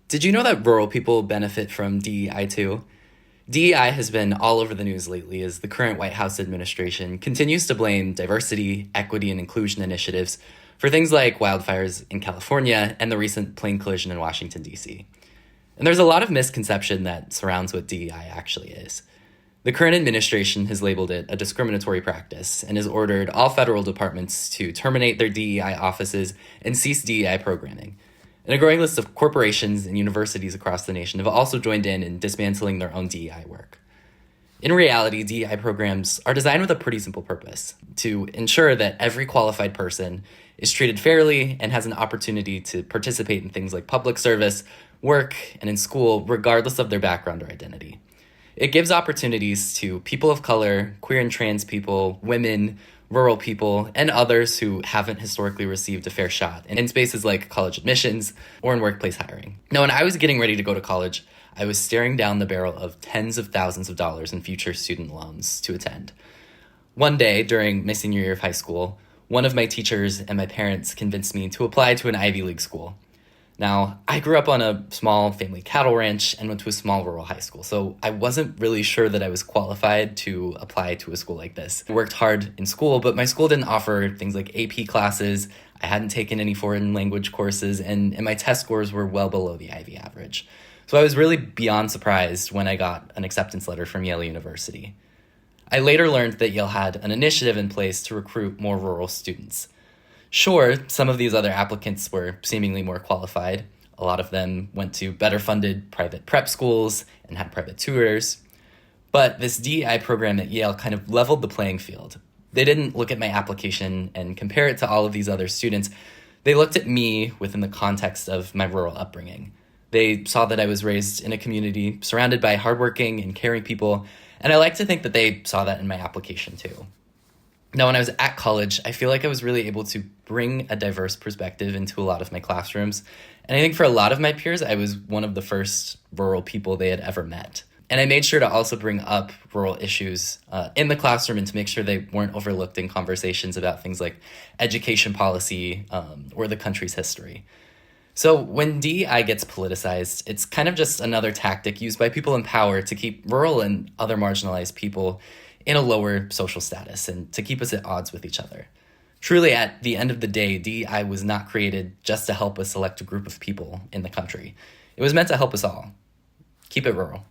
Did you know that rural people benefit from DEI too? DEI has been all over the news lately as the current White House administration continues to blame diversity, equity, and inclusion initiatives for things like wildfires in California and the recent plane collision in Washington, D.C. And there's a lot of misconception that surrounds what DEI actually is. The current administration has labeled it a discriminatory practice and has ordered all federal departments to terminate their DEI offices and cease DEI programming. And a growing list of corporations and universities across the nation have also joined in dismantling their own DEI work. In reality, DEI programs are designed with a pretty simple purpose: to ensure that every qualified person is treated fairly and has an opportunity to participate in things like public service, work, and in school, regardless of their background or identity. It gives opportunities to people of color, queer and trans people, women, rural people, and others who haven't historically received a fair shot in spaces like college admissions or in workplace hiring. Now, when I was getting ready to go to college, I was staring down the barrel of tens of thousands of dollars in future student loans to attend. One day, during my senior year of high school, one of my teachers and my parents convinced me to apply to an Ivy League school. Now, I grew up on a small family cattle ranch and went to a small rural high school, so I wasn't really sure that I was qualified to apply to a school like this. I worked hard in school, but my school didn't offer things like AP classes. I hadn't taken any foreign language courses, and my test scores were well below the Ivy average. So I was really beyond surprised when I got an acceptance letter from Yale University. I later learned that Yale had an initiative in place to recruit more rural students. Sure, some of these other applicants were seemingly more qualified. A lot of them went to better funded private prep schools and had private tutors. But this DEI program at Yale kind of leveled the playing field. They didn't look at my application and compare it to all of these other students. They looked at me within the context of my rural upbringing. They saw that I was raised in a community surrounded by hardworking and caring people, and I like to think that they saw that in my application too. Now, when I was at college, I feel like I was really able to bring a diverse perspective into a lot of my classrooms. And I think for a lot of my peers, I was one of the first rural people they had ever met. And I made sure to also bring up rural issues in the classroom and to make sure they weren't overlooked in conversations about things like education policy or the country's history. So when DEI gets politicized, it's kind of just another tactic used by people in power to keep rural and other marginalized people in a lower social status and to keep us at odds with each other. Truly, at the end of the day, DEI was not created just to help a select group of people in the country. It was meant to help us all. Keep it rural.